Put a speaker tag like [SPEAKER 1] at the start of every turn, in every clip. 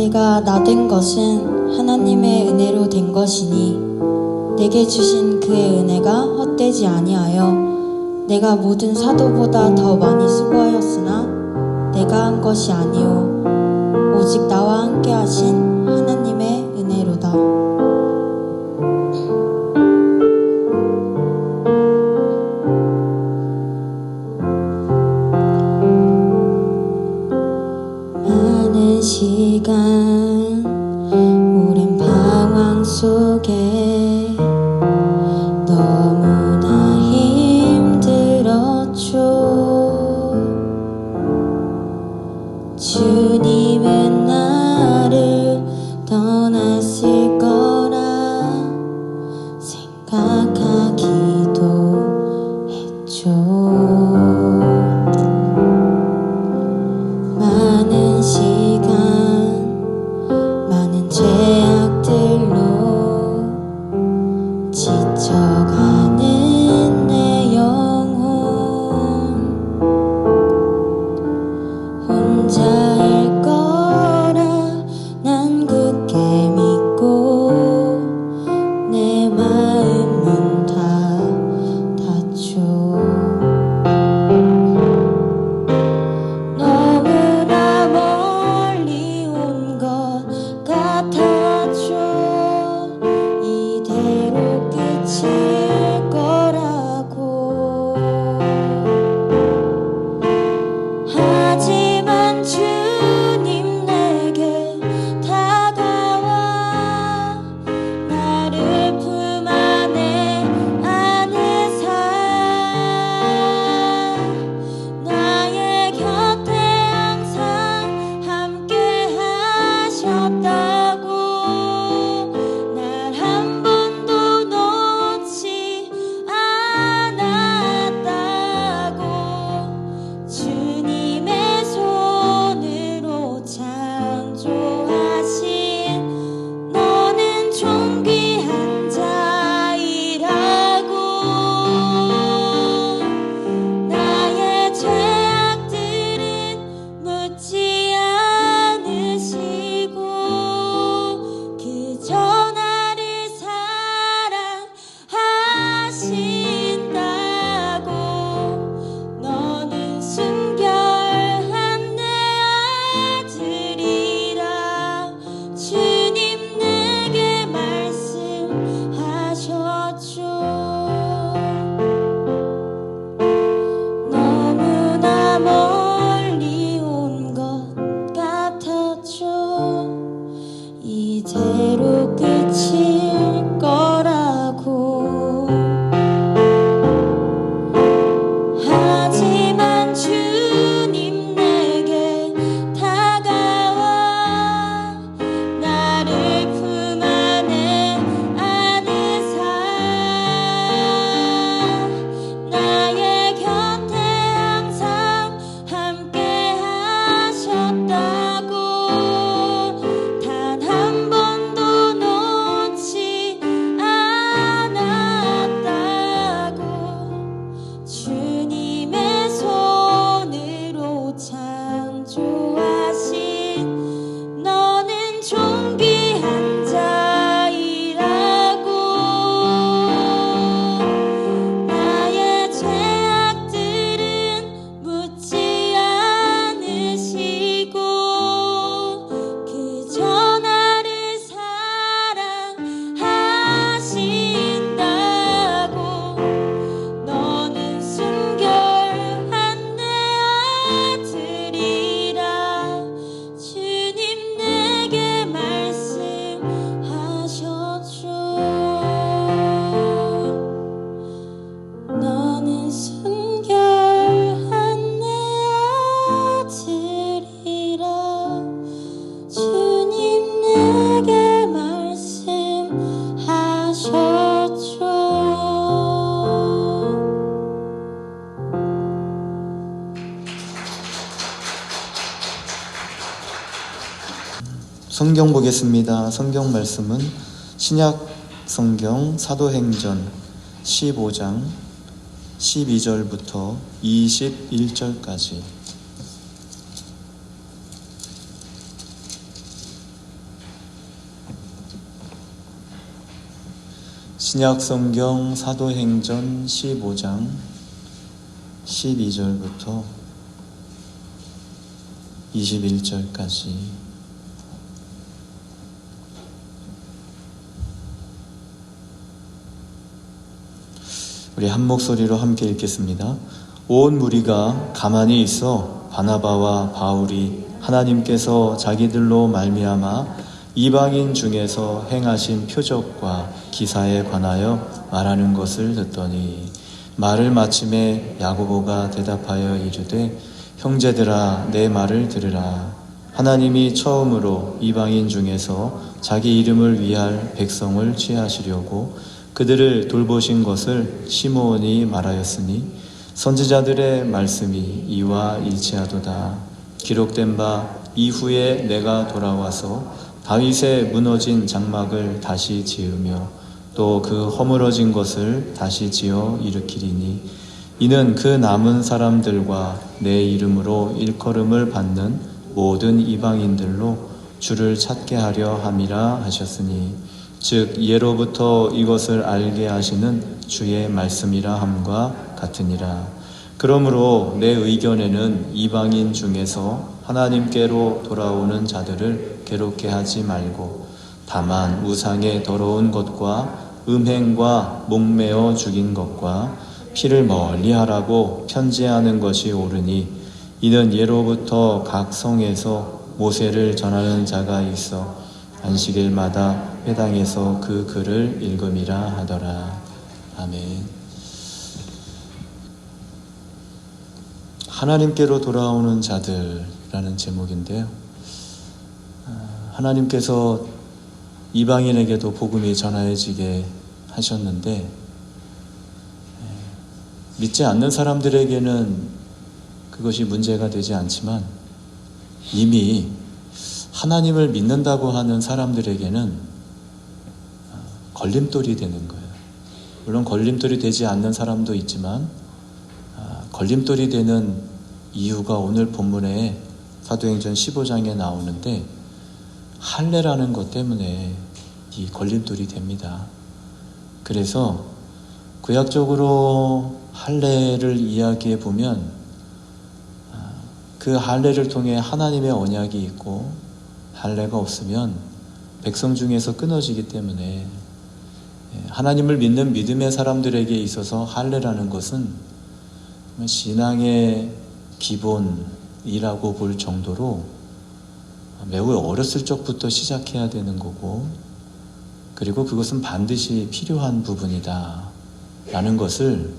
[SPEAKER 1] 내가 나된 것은 하나님의 은혜로 된 것이니 내게 주신 그의 은혜가 헛되지 아니하여 내가 모든 사도보다 더 많이 수고하였으나 내가 한 것이 아니오 오직 나와 함께 하신 하나님의 은혜로다. 많은 시간 오랜 방황 속에 너무나 힘들었죠. 주님은 나를 떠났을 거라 생각하기도 했죠. 많은 시간 많은 죄악들로 지쳐가는 내 영혼 혼자일 거라 난 굳게 믿고 내 마음은 닫았죠. 너무나 멀리 온 것 같았죠. 이대로 끝일 거라고. 하지만 주님 내게 다가와 나를 품 안에 안으사 나의 곁에 항상 함께 하셨다고. 날 한 번도 놓지 않았다고. 주님의 손으로 창조하신 너는 존귀한 자이라고. 나의 죄악들은 묻지 않으시고 그저 나를 사랑하신다고. 너는 순결한 내 아들이라 주님 내게 말씀하셨죠. 너무나 멀리 온 것 같았죠. 이대로 끝일 거라고. 하지만 주님 내게 다가와 나를 품 안에 안으사 나의 곁에 항상 함께 하셨다고. 단 한 번도 놓지 않았다고. 주님의 손으로 창조하신 너는 존귀한 자이라고. 나의 죄악들은 묻지 않으시고 그저 나를 사랑하신다고. 너는 순결한 내 아들이라 주님 내게 말씀하셨죠. 너는 순결한 내 아들이라 주님 내게 말씀하셨죠.
[SPEAKER 2] 성경 보겠습니다. 성경 말씀은 신약 성경 사도행전 15장 12절부터 21절까지. 신약성경 사도행전 15장 12절부터 21절까지 우리 한 목소리로 함께 읽겠습니다. 온 무리가 가만히 있어 바나바와 바울이 하나님께서 자기들로 말미암아 이방인 중에서 행하신 표적과 기사에 관하여 말하는 것을 듣더니 말을 마침에 야고보가 대답하여 이르되 형제들아 내 말을 들으라. 하나님이 처음으로 이방인 중에서 자기 이름을 위할 백성을 취하시려고 그들을 돌보신 것을 시므온이 말하였으니 선지자들의 말씀이 이와 일치하도다. 기록된 바 이후에 내가 돌아와서 다윗의 무너진 장막을 다시 지으며 또 그 허물어진 것을 다시 지어 일으키리니 이는 그 남은 사람들과 내 이름으로 일컬음을 받는 모든 이방인들로 주를 찾게 하려 함이라 하셨으니 즉 예로부터 이것을 알게 하시는 주의 말씀이라 함과 같으니라. 그러므로 내 의견에는 이방인 중에서 하나님께로 돌아오는 자들을 괴롭게 하지 말고 다만 우상의 더러운 것과 음행과 목매어 죽인 것과 피를 멀리하라고 편지하는 것이 옳으니 이는 예로부터 각 성에서 모세를 전하는 자가 있어 안식일마다 회당에서 그 글을 읽음이라 하더라. 아멘. 하나님께로 돌아오는 자들이라는 제목인데요. 하나님께서 이방인에게도 복음이 전하여지게 하셨는데 믿지 않는 사람들에게는 그것이 문제가 되지 않지만 이미 하나님을 믿는다고 하는 사람들에게는 걸림돌이 되는 거예요. 물론 걸림돌이 되지 않는 사람도 있지만 걸림돌이 되는 이유가 오늘 본문에 사도행전 15장에 나오는데 할례라는 것 때문에 이 걸림돌이 됩니다. 그래서 구약적으로 할례를 이야기해 보면 그 할례를 통해 하나님의 언약이 있고 할례가 없으면 백성 중에서 끊어지기 때문에 하나님을 믿는 믿음의 사람들에게 있어서 할례라는 것은 신앙의 기본이라고 볼 정도로 매우 어렸을 적부터 시작해야 되는 거고 그리고 그것은 반드시 필요한 부분이다 라는 것을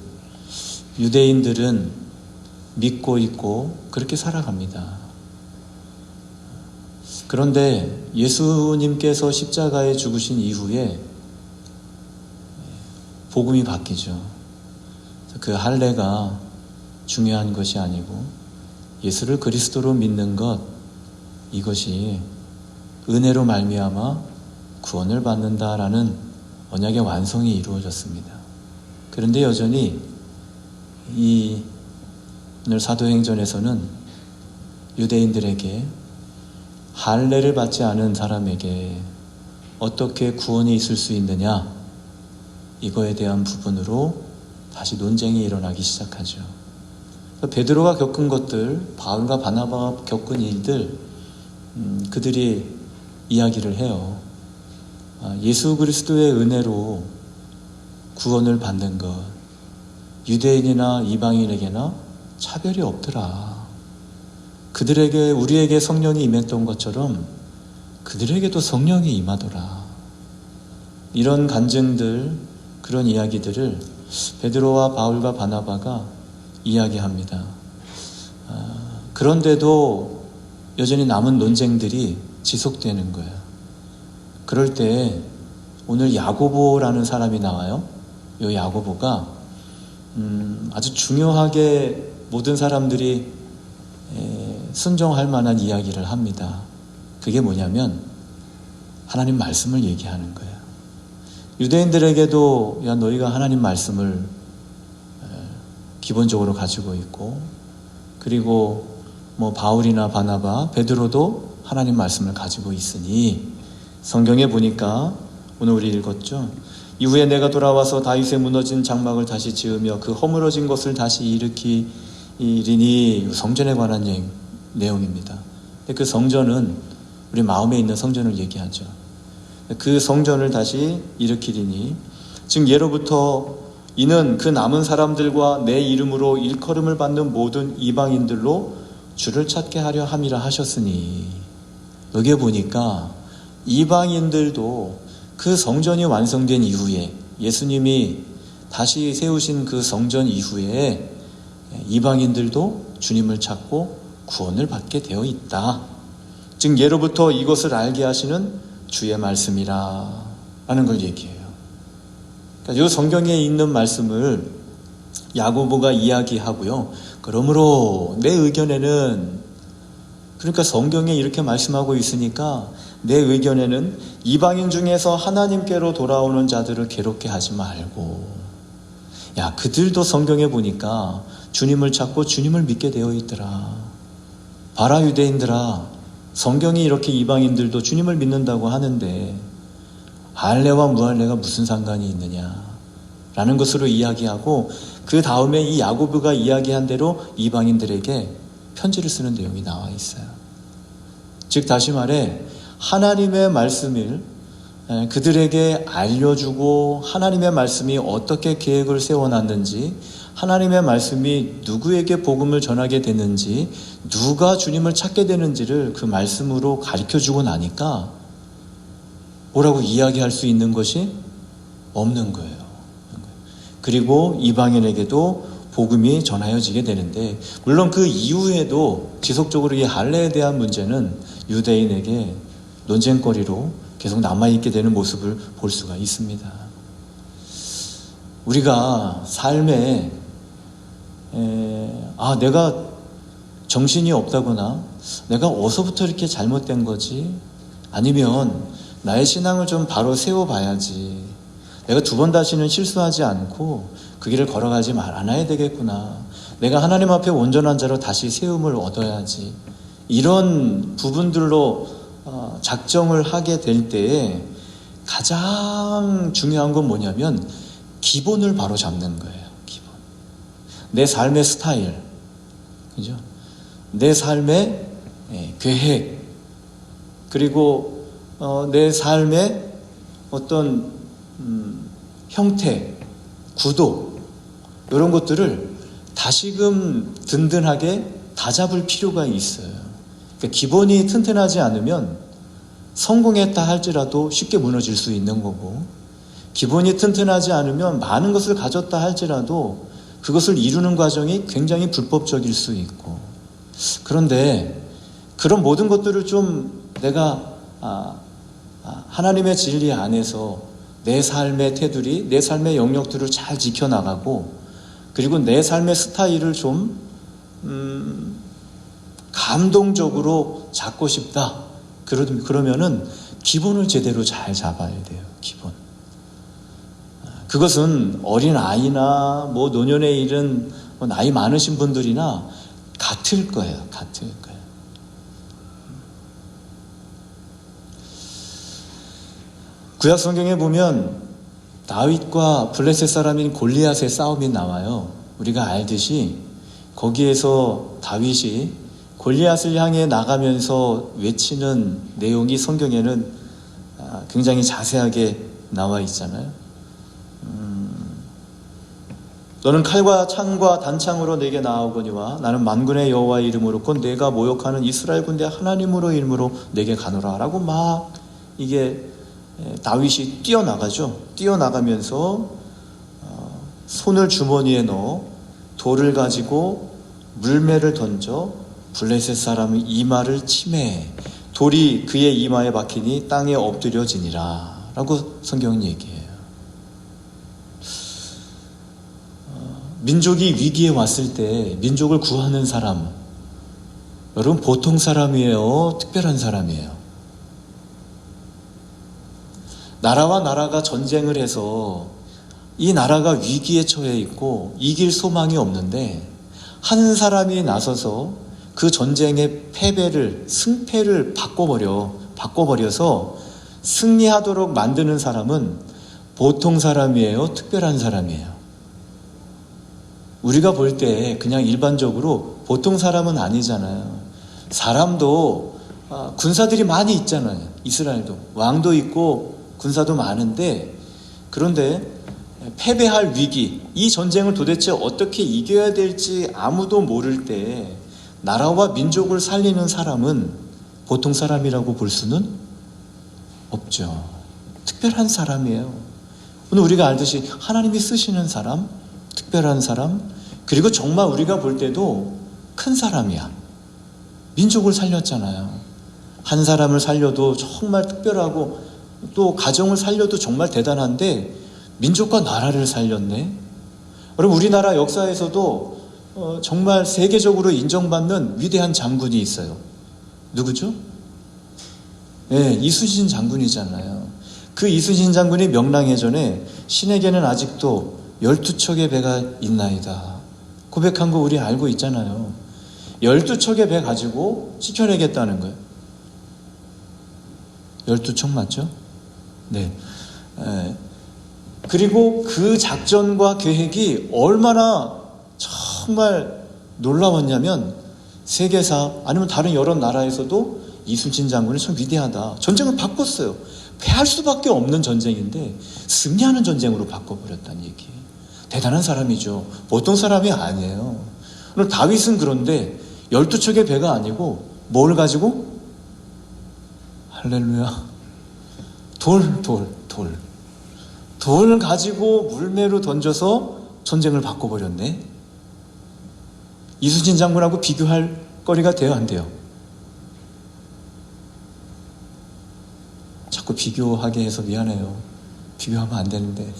[SPEAKER 2] 유대인들은 믿고 있고 그렇게 살아갑니다. 그런데 예수님께서 십자가에 죽으신 이후에 복음이 바뀌죠. 그 할례가 중요한 것이 아니고 예수를 그리스도로 믿는 것, 이것이 은혜로 말미암아 구원을 받는다라는 언약의 완성이 이루어졌습니다. 그런데 여전히 오늘 사도행전에서는 유대인들에게 할례를 받지 않은 사람에게 어떻게 구원이 있을 수 있느냐, 이거에 대한 부분으로 다시 논쟁이 일어나기 시작하죠. 베드로가 겪은 것들, 바울과 바나바가 겪은 일들, 그들이 이야기를 해요. 예수 그리스도의 은혜로 구원을 받는 것, 유대인이나 이방인에게나 차별이 없더라. 그들에게, 우리에게 성령이 임했던 것처럼 그들에게도 성령이 임하더라. 이런 간증들, 그런 이야기들을 베드로와 바울과 바나바가 이야기합니다. 그런데도 여전히 남은 논쟁들이 지속되는 거예요. 그럴 때 오늘 야고보라는 사람이 나와요. 이 야고보가 아주 중요하게 모든 사람들이 순종할 만한 이야기를 합니다. 그게 뭐냐면 하나님 말씀을 얘기하는 거예요. 유대인들에게도 야 너희가 하나님 말씀을 기본적으로 가지고 있고, 그리고 뭐 바울이나 바나바, 베드로도 하나님 말씀을 가지고 있으니 성경에 보니까 오늘 우리 읽었죠. 이후에 내가 돌아와서 다윗의 무너진 장막을 다시 지으며 그 허물어진 것을 다시 일으키리니, 성전에 관한 내용입니다. 그 성전은 우리 마음에 있는 성전을 얘기하죠. 그 성전을 다시 일으키리니, 즉 예로부터 이는 그 남은 사람들과 내 이름으로 일컬음을 받는 모든 이방인들로 주를 찾게 하려 함이라 하셨으니, 여기에 보니까 이방인들도 그 성전이 완성된 이후에, 예수님이 다시 세우신 그 성전 이후에 이방인들도 주님을 찾고 구원을 받게 되어 있다. 즉 예로부터 이것을 알게 하시는 주의 말씀이라 라는 걸 얘기해요. 그러니까 이 성경에 있는 말씀을 야고보가 이야기하고요. 그러므로 내 의견에는, 그러니까 성경에 이렇게 말씀하고 있으니까 내 의견에는 이방인 중에서 하나님께로 돌아오는 자들을 괴롭게 하지 말고, 야, 그들도 성경에 보니까 주님을 찾고 주님을 믿게 되어 있더라. 봐라 유대인들아, 성경이 이렇게 이방인들도 주님을 믿는다고 하는데 할례와 무할례가 무슨 상관이 있느냐 라는 것으로 이야기하고, 그 다음에 이 야고보가 이야기한 대로 이방인들에게 편지를 쓰는 내용이 나와 있어요. 즉 다시 말해 하나님의 말씀을 그들에게 알려주고, 하나님의 말씀이 어떻게 계획을 세워놨는지, 하나님의 말씀이 누구에게 복음을 전하게 되는지, 누가 주님을 찾게 되는지를 그 말씀으로 가르쳐주고 나니까 뭐라고 이야기할 수 있는 것이 없는 거예요. 그리고 이방인에게도 복음이 전하여지게 되는데, 물론 그 이후에도 지속적으로 이 할례에 대한 문제는 유대인에게 논쟁거리로 계속 남아있게 되는 모습을 볼 수가 있습니다. 우리가 삶에 내가 정신이 없다거나 내가 어디서부터 이렇게 잘못된 거지, 아니면 나의 신앙을 좀 바로 세워봐야지, 내가 두 번 다시는 실수하지 않고 그 길을 걸어가지 않아야 되겠구나, 내가 하나님 앞에 온전한 자로 다시 세움을 얻어야지, 이런 부분들로 작정을 하게 될 때에 가장 중요한 건 뭐냐면 기본을 바로 잡는 거예요. 기본. 내 삶의 스타일, 그죠? 내 삶의 계획, 그리고 내 삶의 어떤 형태, 구도, 이런 것들을 다시금 든든하게 다잡을 필요가 있어요. 그러니까 기본이 튼튼하지 않으면 성공했다 할지라도 쉽게 무너질 수 있는 거고, 기본이 튼튼하지 않으면 많은 것을 가졌다 할지라도 그것을 이루는 과정이 굉장히 불법적일 수 있고, 그런데 그런 모든 것들을 좀 내가 하나님의 진리 안에서 내 삶의 테두리, 내 삶의 영역들을 잘 지켜나가고, 그리고 내 삶의 스타일을 좀 감동적으로 잡고 싶다. 그러면은 기본을 제대로 잘 잡아야 돼요. 기본. 그것은 어린 아이나 노년에 이른 나이 많으신 분들이나 같을 거예요. 같을 거예요. 구약 성경에 보면 다윗과 블레셋 사람인 골리앗의 싸움이 나와요. 우리가 알듯이 거기에서 다윗이 골리앗을 향해 나가면서 외치는 내용이 성경에는 굉장히 자세하게 나와 있잖아요. 너는 칼과 창과 단창으로 내게 나아오거니와 나는 만군의 여호와의 이름으로 곧 내가 모욕하는 이스라엘 군대 하나님으로 이름으로 내게 가노라 라고 막 이게 다윗이 뛰어나가죠. 뛰어나가면서 손을 주머니에 넣어 돌을 가지고 물매를 던져 블레셋 사람의 이마를 치매 돌이 그의 이마에 박히니 땅에 엎드려지니라 라고 성경은 얘기해요. 민족이 위기에 왔을 때 민족을 구하는 사람, 여러분 보통 사람이에요? 특별한 사람이에요? 나라와 나라가 전쟁을 해서 이 나라가 위기에 처해 있고 이길 소망이 없는데 한 사람이 나서서 그 전쟁의 승패를 바꿔버려서 승리하도록 만드는 사람은 보통 사람이에요? 특별한 사람이에요? 우리가 볼 때 그냥 일반적으로 보통 사람은 아니잖아요. 사람도 군사들이 많이 있잖아요. 이스라엘도 왕도 있고 군사도 많은데, 그런데 패배할 위기, 이 전쟁을 도대체 어떻게 이겨야 될지 아무도 모를 때 나라와 민족을 살리는 사람은 보통 사람이라고 볼 수는 없죠. 특별한 사람이에요. 오늘 우리가 알듯이 하나님이 쓰시는 사람, 특별한 사람, 그리고 정말 우리가 볼 때도 큰 사람이야. 민족을 살렸잖아요. 한 사람을 살려도 정말 특별하고, 또 가정을 살려도 정말 대단한데 민족과 나라를 살렸네. 여러분, 우리나라 역사에서도 정말 세계적으로 인정받는 위대한 장군이 있어요. 누구죠? 네, 이순신 장군이잖아요. 그 이순신 장군이 명랑해전에 신에게는 아직도 12척의 배가 있나이다 고백한 거 우리 알고 있잖아요. 12척의 배 가지고 지켜내겠다는 거예요. 12척 맞죠? 네. 그리고 그 작전과 계획이 얼마나 정말 놀라웠냐면, 세계사 아니면 다른 여러 나라에서도 이순신 장군이 참 위대하다, 전쟁을 바꿨어요. 패할 수밖에 없는 전쟁인데 승리하는 전쟁으로 바꿔버렸다는 얘기. 대단한 사람이죠. 보통 사람이 아니에요. 오늘 다윗은 그런데 12척의 배가 아니고 뭘 가지고? 할렐루야. 돌을 가지고 물매로 던져서 전쟁을 바꿔버렸네. 이순신 장군하고 비교할 거리가 돼요, 안 돼요? 자꾸 비교하게 해서 미안해요. 비교하면 안 되는데.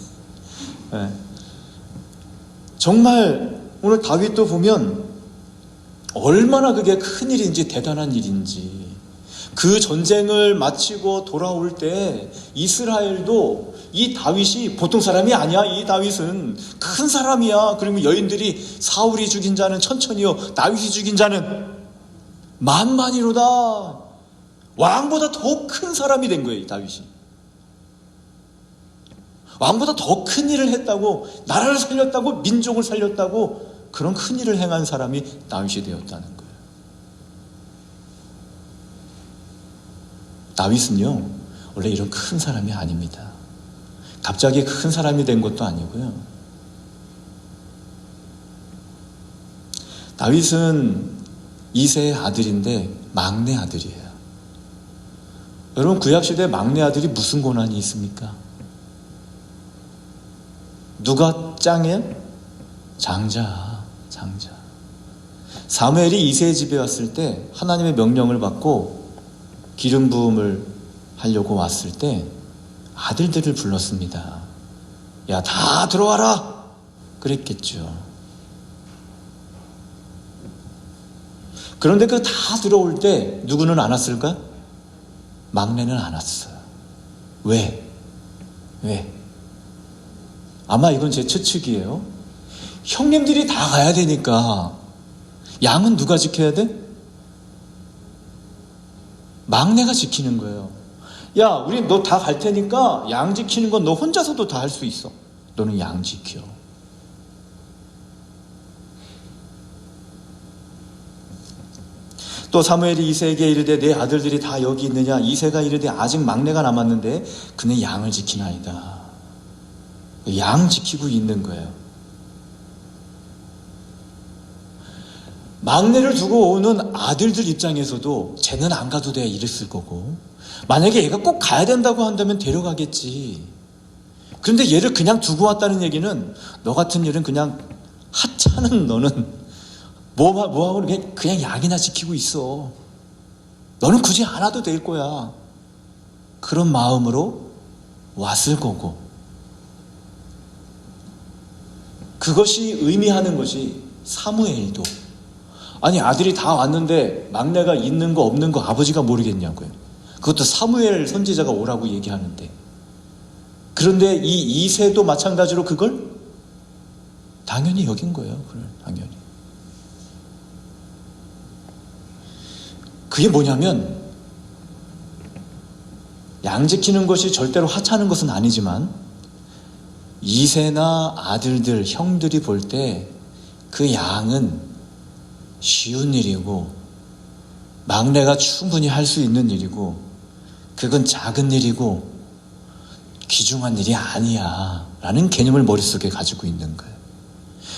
[SPEAKER 2] 네. 정말 오늘 다윗도 보면 얼마나 그게 큰 일인지, 대단한 일인지. 그 전쟁을 마치고 돌아올 때 이스라엘도 이 다윗이 보통 사람이 아니야. 이 다윗은 큰 사람이야. 그리고 여인들이 사울이 죽인 자는 천천히요, 다윗이 죽인 자는 만만이로다. 왕보다 더 큰 사람이 된 거예요, 이 다윗이. 왕보다 더 큰 일을 했다고, 나라를 살렸다고, 민족을 살렸다고, 그런 큰 일을 행한 사람이 다윗이 되었다는 거예요. 다윗은요, 원래 이런 큰 사람이 아닙니다. 갑자기 큰 사람이 된 것도 아니고요. 다윗은 이새의 아들인데 막내 아들이에요. 여러분, 구약시대에 막내 아들이 무슨 고난이 있습니까? 누가 짱이에요? 장자. 사무엘이 이새의 집에 왔을 때 하나님의 명령을 받고 기름 부음을 하려고 왔을 때 아들들을 불렀습니다. 야, 다 들어와라! 그랬겠죠. 그런데 그 다 들어올 때 누구는 안 왔을까? 막내는 안 왔어요. 왜? 아마 이건 제 추측이에요. 형님들이 다 가야 되니까 양은 누가 지켜야 돼? 막내가 지키는 거예요. 야, 우리 너 다 갈 테니까 양 지키는 건 너 혼자서도 다 할 수 있어. 너는 양 지켜. 또 사무엘이 이새에게 이르되 내 아들들이 다 여기 있느냐? 이새가 이르되 아직 막내가 남았는데 그는 양을 지키나이다. 양 지키고 있는 거예요. 막내를 두고 오는 아들들 입장에서도 쟤는 안 가도 돼 이랬을 거고, 만약에 얘가 꼭 가야 된다고 한다면 데려가겠지. 그런데 얘를 그냥 두고 왔다는 얘기는 너 같은 일은 그냥 하찮은 너는 뭐하고 그냥 양이나 지키고 있어. 너는 굳이 안 와도 될 거야. 그런 마음으로 왔을 거고, 그것이 의미하는 것이 사무엘도, 아니 아들이 다 왔는데 막내가 있는 거 없는 거 아버지가 모르겠냐고요. 그것도 사무엘 선지자가 오라고 얘기하는데. 그런데 이 이새도 마찬가지로 그걸 당연히 여긴 거예요. 당연히. 그게 뭐냐면, 양 지키는 것이 절대로 하찮은 것은 아니지만 이세나 아들들, 형들이 볼 때 그 양은 쉬운 일이고 막내가 충분히 할 수 있는 일이고 그건 작은 일이고 귀중한 일이 아니야 라는 개념을 머릿속에 가지고 있는 거예요.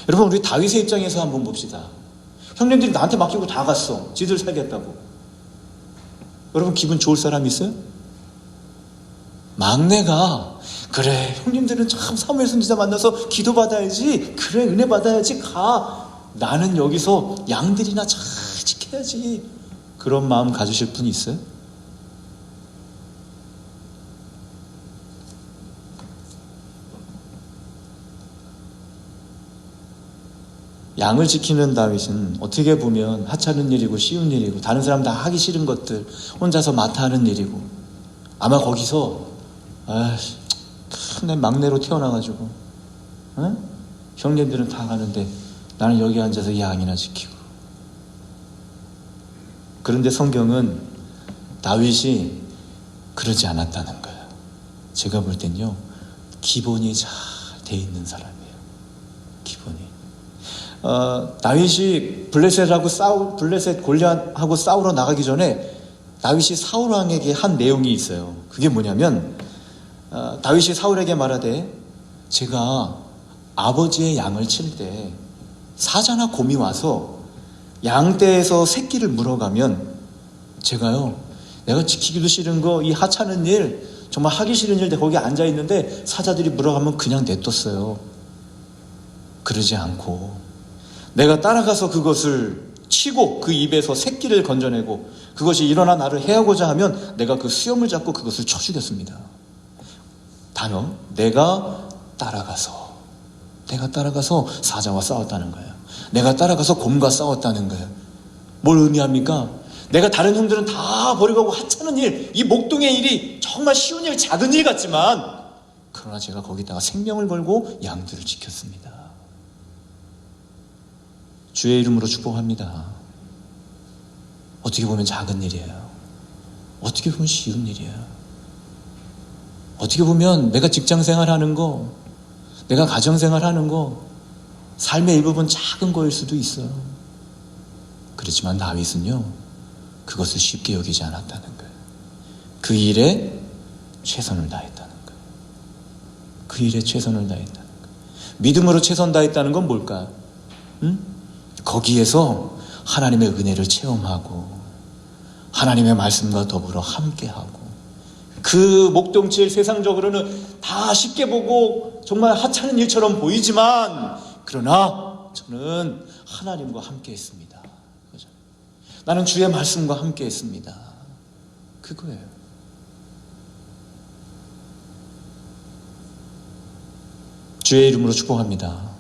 [SPEAKER 2] 여러분, 우리 다윗의 입장에서 한번 봅시다. 형님들이 나한테 맡기고 다 갔어. 지들 살겠다고. 여러분, 기분 좋을 사람 있어요? 막내가 그래, 형님들은 참 사무엘 선지자 만나서 기도받아야지, 그래, 은혜 받아야지, 가. 나는 여기서 양들이나 잘 지켜야지. 그런 마음 가지실 분 있어요? 양을 지키는 다윗은 어떻게 보면 하찮은 일이고 쉬운 일이고 다른 사람 다 하기 싫은 것들 혼자서 맡아 하는 일이고, 아마 거기서 내 막내로 태어나가지고 형님들은 다 가는데 나는 여기 앉아서 양이나 지키고. 그런데 성경은 다윗이 그러지 않았다는 거예요. 제가 볼 땐요, 기본이 잘 돼 있는 사람이에요. 기본이. 다윗이 블레셋 골리앗하고 싸우러 나가기 전에 다윗이 사울 왕에게 한 내용이 있어요. 그게 뭐냐면 다윗이 사울에게 말하되, 제가 아버지의 양을 칠 때 사자나 곰이 와서 양떼에서 새끼를 물어가면 제가요, 내가 지키기도 싫은 거, 이 하찮은 일, 정말 하기 싫은 일인데 거기 앉아있는데 사자들이 물어가면 그냥 냅뒀어요. 그러지 않고 내가 따라가서 그것을 치고 그 입에서 새끼를 건져내고 그것이 일어나 나를 해하고자 하면 내가 그 수염을 잡고 그것을 쳐 죽였습니다. 단어, 내가 따라가서 사자와 싸웠다는 거예요. 내가 따라가서 곰과 싸웠다는 거예요. 뭘 의미합니까? 내가 다른 형들은 다 버리고 가고 하찮은 일, 이 목동의 일이 정말 쉬운 일, 작은 일 같지만 그러나 제가 거기다가 생명을 걸고 양들을 지켰습니다. 주의 이름으로 축복합니다. 어떻게 보면 작은 일이에요. 어떻게 보면 쉬운 일이에요. 어떻게 보면 내가 직장생활 하는 거, 내가 가정생활 하는 거, 삶의 일부분 작은 거일 수도 있어요. 그렇지만 다윗은요, 그것을 쉽게 여기지 않았다는 거예요. 그 일에 최선을 다했다는 거예요. 그 일에 최선을 다했다는 거예요. 믿음으로 최선 다했다는 건 뭘까요? 거기에서 하나님의 은혜를 체험하고 하나님의 말씀과 더불어 함께하고, 그 목동칠 세상적으로는 다 쉽게 보고 정말 하찮은 일처럼 보이지만 그러나 저는 하나님과 함께 했습니다. 그죠? 나는 주의 말씀과 함께 했습니다. 그거예요. 주의 이름으로 축복합니다.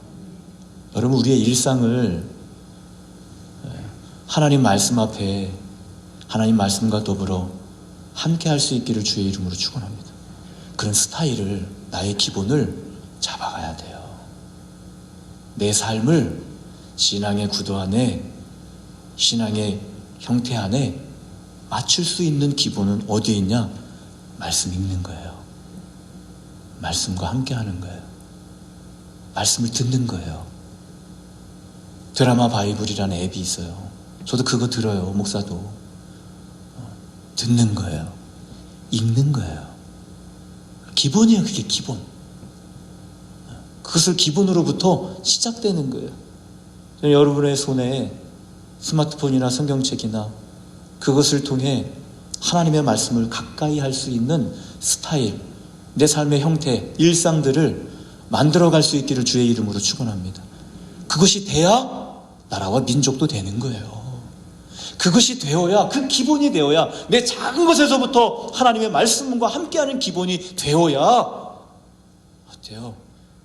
[SPEAKER 2] 여러분, 우리의 일상을 하나님 말씀 앞에 하나님 말씀과 더불어 함께 할 수 있기를 주의 이름으로 축원합니다. 그런 스타일을, 나의 기본을 잡아가야 돼요. 내 삶을 신앙의 구도 안에, 신앙의 형태 안에 맞출 수 있는 기본은 어디에 있냐? 말씀 읽는 거예요. 말씀과 함께 하는 거예요. 말씀을 듣는 거예요. 드라마 바이블이라는 앱이 있어요. 저도 그거 들어요. 목사도. 듣는 거예요. 읽는 거예요. 기본이에요. 그게 기본. 그것을 기본으로부터 시작되는 거예요. 여러분의 손에 스마트폰이나 성경책이나 그것을 통해 하나님의 말씀을 가까이 할 수 있는 스타일, 내 삶의 형태, 일상들을 만들어갈 수 있기를 주의 이름으로 축원합니다. 그것이 돼야 나라와 민족도 되는 거예요. 그것이 되어야, 그 기본이 되어야, 내 작은 것에서부터 하나님의 말씀과 함께하는 기본이 되어야 어때요?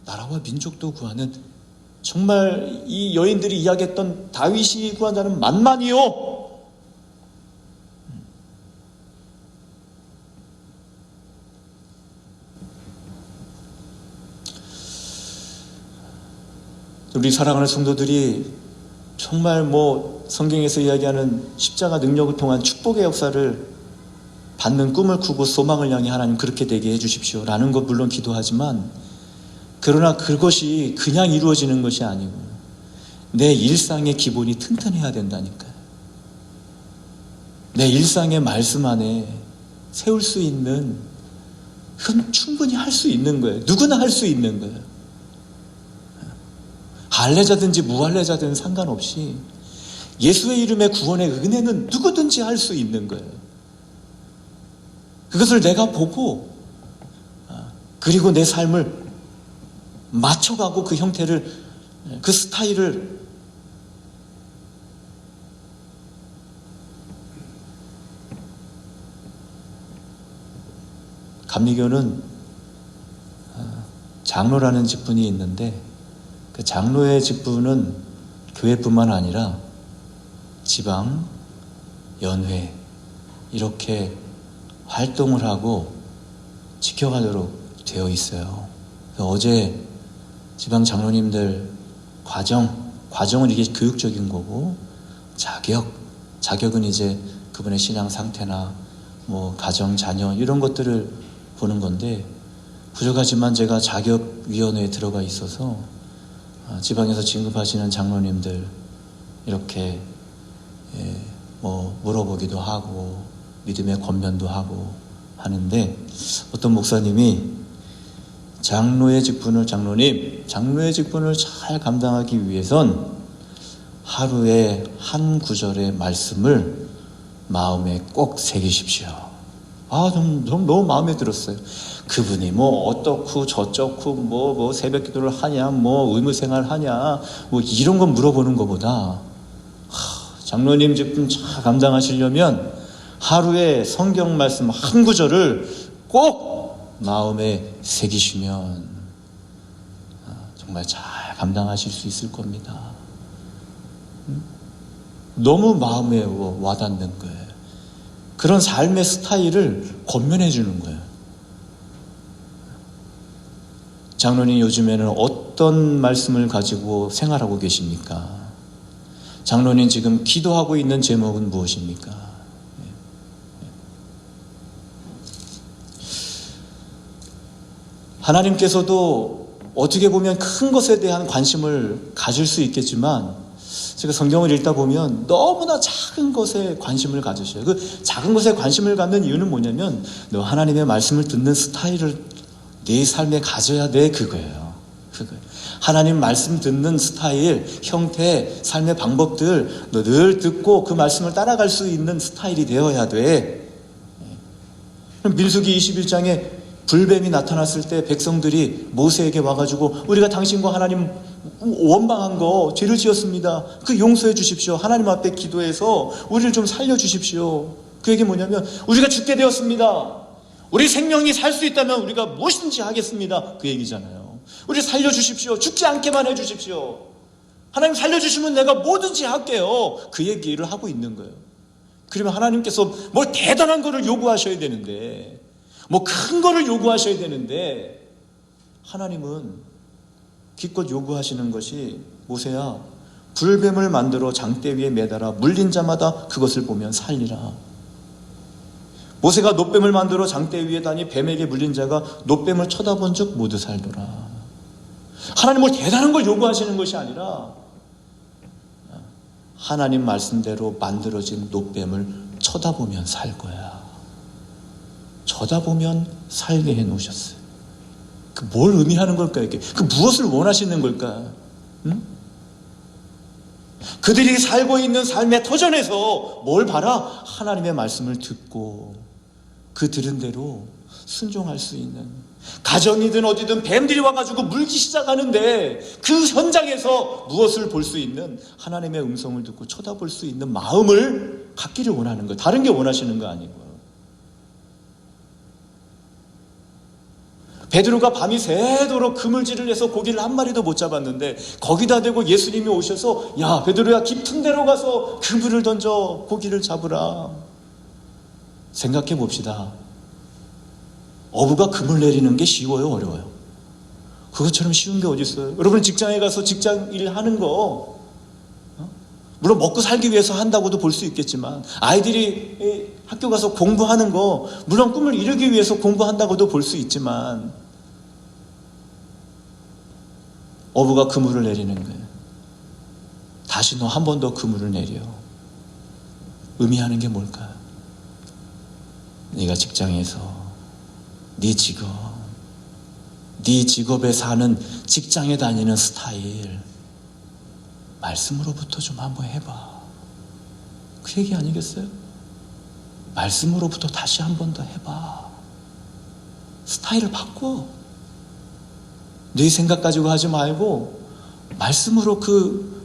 [SPEAKER 2] 나라와 민족도 구하는, 정말 이 여인들이 이야기했던 다윗이 구한 자는 만만이요. 우리 사랑하는 성도들이 정말 성경에서 이야기하는 십자가 능력을 통한 축복의 역사를 받는 꿈을 꾸고 소망을 향해 하나님 그렇게 되게 해주십시오 라는 것 물론 기도하지만, 그러나 그것이 그냥 이루어지는 것이 아니고 내 일상의 기본이 튼튼해야 된다니까요. 내 일상의 말씀 안에 세울 수 있는, 그건 충분히 할 수 있는 거예요. 누구나 할 수 있는 거예요. 할례자든지 무할례자든 상관없이 예수의 이름의 구원의 은혜는 누구든지 할 수 있는 거예요. 그것을 내가 보고 그리고 내 삶을 맞춰가고 그 형태를, 그 스타일을 감리교는 장로라는 직분이 있는데 그 장로의 직분은 교회뿐만 아니라 지방, 연회 이렇게 활동을 하고 지켜가도록 되어 있어요. 어제 지방 장로님들 과정은 이게 교육적인 거고, 자격은 이제 그분의 신앙 상태나 뭐 가정, 자녀 이런 것들을 보는 건데, 부족하지만 제가 자격위원회에 들어가 있어서 지방에서 진급하시는 장로님들 이렇게 뭐 물어보기도 하고 믿음의 권면도 하고 하는데, 어떤 목사님이 장로의 직분을 잘 감당하기 위해선 하루에 한 구절의 말씀을 마음에 꼭 새기십시오. 좀 너무 마음에 들었어요. 그분이 뭐 어떻고 저쩌고 뭐 새벽 기도를 하냐, 뭐 의무생활 하냐, 뭐 이런 거 물어보는 것보다 장로님 직분 잘 감당하시려면 하루에 성경 말씀 한 구절을 꼭 마음에 새기시면 정말 잘 감당하실 수 있을 겁니다. 너무 마음에 와닿는 거예요. 그런 삶의 스타일을 권면해 주는 거예요. 장로님 요즘에는 어떤 말씀을 가지고 생활하고 계십니까? 장로님 지금 기도하고 있는 제목은 무엇입니까? 하나님께서도 어떻게 보면 큰 것에 대한 관심을 가질 수 있겠지만, 제가 성경을 읽다 보면 너무나 작은 것에 관심을 가지셔요. 그 작은 것에 관심을 갖는 이유는 뭐냐면, 너 하나님의 말씀을 듣는 스타일을 네 삶에 가져야 돼, 그거예요. 하나님 말씀 듣는 스타일, 형태, 삶의 방법들 너 늘 듣고 그 말씀을 따라갈 수 있는 스타일이 되어야 돼. 민수기 21장에 불뱀이 나타났을 때 백성들이 모세에게 와가지고 우리가 당신과 하나님 원망한 거, 죄를 지었습니다. 그 용서해 주십시오. 하나님 앞에 기도해서 우리를 좀 살려주십시오. 그 얘기 뭐냐면, 우리가 죽게 되었습니다. 우리 생명이 살 수 있다면 우리가 무엇인지 하겠습니다. 그 얘기잖아요. 우리 살려주십시오. 죽지 않게만 해주십시오. 하나님 살려주시면 내가 뭐든지 할게요. 그 얘기를 하고 있는 거예요. 그러면 하나님께서 뭘 대단한 거를 요구하셔야 되는데, 뭐 큰 거를 요구하셔야 되는데, 하나님은 기껏 요구하시는 것이, 모세야, 불뱀을 만들어 장대 위에 매달아 물린 자마다 그것을 보면 살리라. 모세가 놋뱀을 만들어 장대 위에 다니 뱀에게 물린 자가 놋뱀을 쳐다본 즉 모두 살더라. 하나님 뭘 대단한 걸 요구하시는 것이 아니라 하나님 말씀대로 만들어진 놋뱀을 쳐다보면 살 거야. 쳐다보면 살게 해놓으셨어요. 그 뭘 의미하는 걸까, 이게? 그 무엇을 원하시는 걸까? 응? 그들이 살고 있는 삶의 터전에서 뭘 봐라? 하나님의 말씀을 듣고 그 들은 대로 순종할 수 있는, 가정이든 어디든 뱀들이 와가지고 물기 시작하는데 그 현장에서 무엇을 볼 수 있는, 하나님의 음성을 듣고 쳐다볼 수 있는 마음을 갖기를 원하는 거예요. 다른 게 원하시는 거 아니고. 베드로가 밤이 새도록 그물질을 해서 고기를 한 마리도 못 잡았는데 거기다 대고 예수님이 오셔서, 야 베드로야, 깊은 데로 가서 그물을 던져 고기를 잡으라. 생각해 봅시다. 어부가 그물 내리는 게 쉬워요, 어려워요? 그것처럼 쉬운 게 어디 있어요? 여러분 직장에 가서 직장 일 하는 거, 물론 먹고 살기 위해서 한다고도 볼 수 있겠지만, 아이들이 학교 가서 공부하는 거 물론 꿈을 이루기 위해서 공부한다고도 볼 수 있지만, 어부가 그물을 내리는 거예요. 다시 너 한 번 더 그물을 내려. 의미하는 게 뭘까요? 네가 직장에서 네 직업에 사는, 직장에 다니는 스타일 말씀으로부터 좀 한번 해봐. 그 얘기 아니겠어요? 말씀으로부터 다시 한 번 더 해봐. 스타일을 바꿔. 네 생각 가지고 하지 말고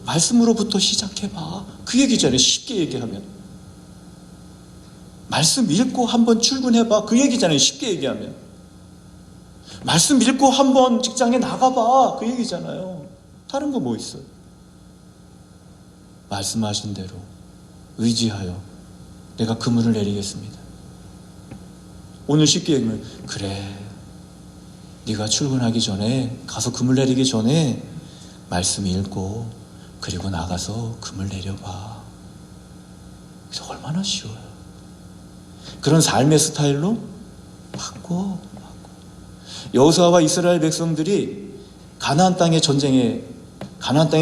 [SPEAKER 2] 말씀으로부터 시작해봐. 그 얘기잖아요. 쉽게 얘기하면. 말씀 읽고 한번 출근해봐. 그 얘기잖아요. 쉽게 얘기하면. 말씀 읽고 한번 직장에 나가봐. 그 얘기잖아요. 다른 거 뭐 있어요? 말씀하신 대로 의지하여 내가 그물을 내리겠습니다. 오늘 쉽게 얘기하면, 그래, 네가 출근하기 전에, 가서 그물 내리기 전에 말씀 읽고 그리고 나가서 그물 내려봐. 그래서 얼마나 쉬워요. 그런 삶의 스타일로 바꿔. 여호수아와 이스라엘 백성들이 가나안 땅에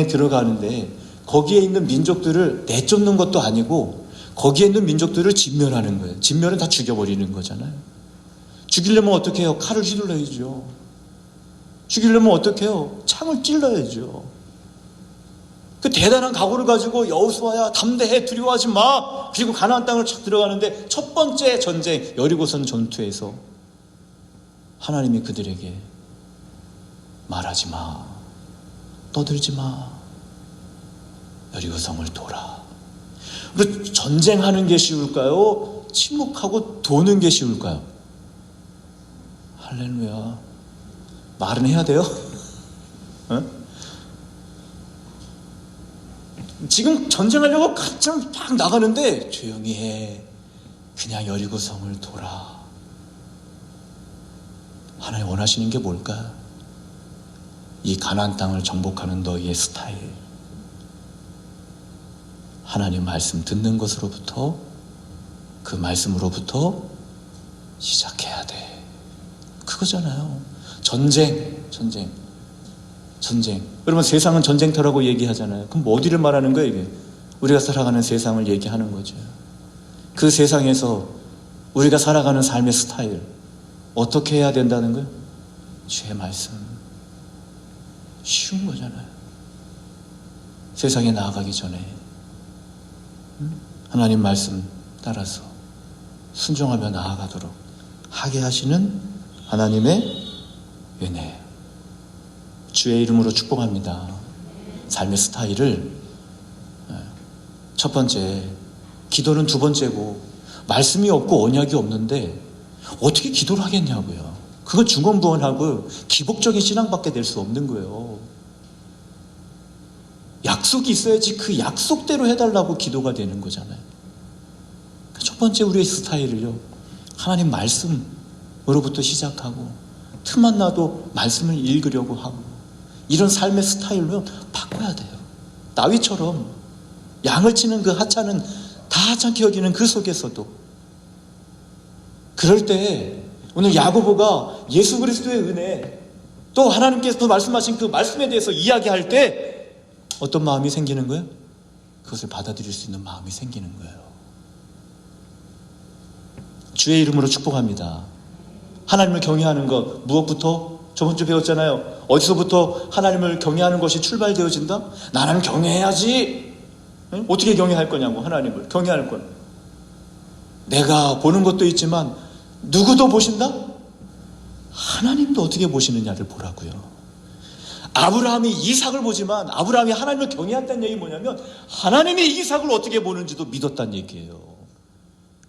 [SPEAKER 2] 들어가는데, 거기에 있는 민족들을 내쫓는 것도 아니고 거기에 있는 민족들을 진멸하는 거예요. 진멸은 다 죽여버리는 거잖아요. 죽이려면 어떻게 해요? 칼을 휘둘러야죠. 죽이려면 어떻게 해요? 창을 찔러야죠. 그 대단한 각오를 가지고, 여호수아야 담대해, 두려워하지 마. 그리고 가나안 땅을 쫙 들어가는데, 첫 번째 전쟁 여리고성 전투에서 하나님이 그들에게 말하지 마, 떠들지 마, 여리고성을 돌아. 우리 전쟁하는 게 쉬울까요? 침묵하고 도는 게 쉬울까요? 할렐루야. 말은 해야 돼요? 어? 지금 전쟁하려고 가장 막 나가는데 조용히 해. 그냥 여리고성을 돌아. 하나님 원하시는 게 뭘까? 이 가나안 땅을 정복하는 너희의 스타일. 하나님 말씀 듣는 것으로부터, 그 말씀으로부터 시작해야 돼. 그거잖아요. 전쟁. 여러분, 세상은 전쟁터라고 얘기하잖아요. 그럼 뭐 어디를 말하는 거예요, 이게? 우리가 살아가는 세상을 얘기하는 거죠. 그 세상에서 우리가 살아가는 삶의 스타일, 어떻게 해야 된다는 거예요? 주의 말씀. 쉬운 거잖아요. 세상에 나아가기 전에 하나님 말씀 따라서 순종하며 나아가도록 하게 하시는 하나님의 은혜, 주의 이름으로 축복합니다. 삶의 스타일을, 첫 번째, 기도는 두 번째고, 말씀이 없고 언약이 없는데 어떻게 기도를 하겠냐고요. 그건 중언부언하고 기복적인 신앙밖에 될 수 없는 거예요. 약속이 있어야지 그 약속대로 해달라고 기도가 되는 거잖아요. 첫 번째 우리의 스타일을요, 하나님 말씀으로부터 시작하고, 틈만 나도 말씀을 읽으려고 하고, 이런 삶의 스타일로 바꿔야 돼요. 다윗처럼 양을 치는 그 하찮은, 다 하찮게 여기는 그 속에서도, 그럴 때 오늘 야고보가 예수 그리스도의 은혜, 또 하나님께서 말씀하신 그 말씀에 대해서 이야기할 때 어떤 마음이 생기는 거예요? 그것을 받아들일 수 있는 마음이 생기는 거예요. 주의 이름으로 축복합니다. 하나님을 경외하는 것, 무엇부터? 저번 주 배웠잖아요. 어디서부터 하나님을 경외하는 것이 출발되어진다? 나는 경외해야지. 응? 어떻게 경외할 거냐고, 하나님을 경외할 건. 내가 보는 것도 있지만 누구도 보신다? 하나님도 어떻게 보시느냐를 보라고요. 아브라함이 이삭을 보지만 아브라함이 하나님을 경외한다는 얘기 뭐냐면, 하나님이 이삭을 어떻게 보는지도 믿었다는 얘기예요.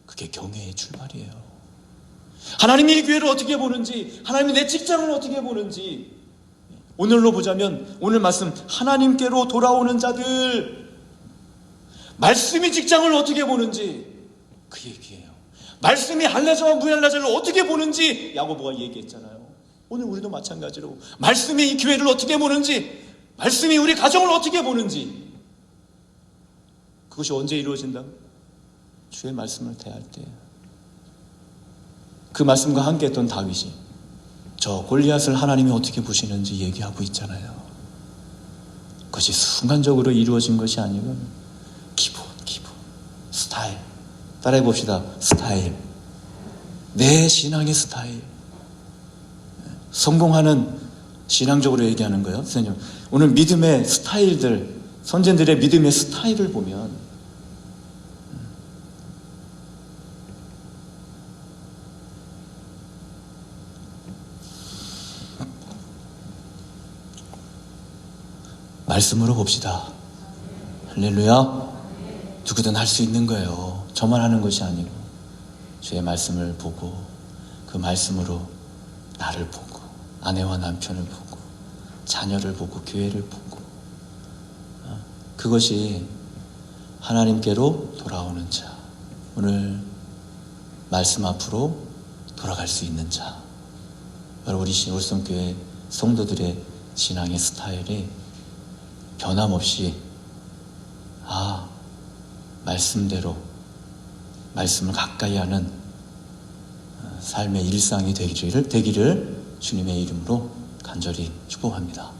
[SPEAKER 2] 그게 경외의 출발이에요. 하나님이 이 교회를 어떻게 보는지, 하나님이 내 직장을 어떻게 보는지, 오늘로 보자면 오늘 말씀, 하나님께로 돌아오는 자들, 말씀이 직장을 어떻게 보는지 그 얘기예요. 말씀이 할례자와 무할례자를 어떻게 보는지 야고보가 얘기했잖아요. 오늘 우리도 마찬가지로 말씀이 이 교회를 어떻게 보는지, 말씀이 우리 가정을 어떻게 보는지, 그것이 언제 이루어진다? 주의 말씀을 대할 때. 그 말씀과 함께 했던 다윗이 저 골리앗을 하나님이 어떻게 보시는지 얘기하고 있잖아요. 그것이 순간적으로 이루어진 것이 아니고 기본, 스타일. 따라해 봅시다. 스타일. 내 신앙의 스타일. 성공하는 신앙적으로 얘기하는 거예요. 선생님, 오늘 믿음의 스타일들, 선진들의 믿음의 스타일을 보면 말씀으로 봅시다. 할렐루야. 누구든 할 수 있는 거예요. 저만 하는 것이 아니고 주의 말씀을 보고 그 말씀으로 나를 보고 아내와 남편을 보고 자녀를 보고 교회를 보고 그것이 하나님께로 돌아오는 자, 오늘 말씀 앞으로 돌아갈 수 있는 자. 여러분, 우리 울성교회 성도들의 신앙의 스타일이 변함없이 말씀대로 말씀을 가까이 하는 삶의 일상이 되기를 주님의 이름으로 간절히 축복합니다.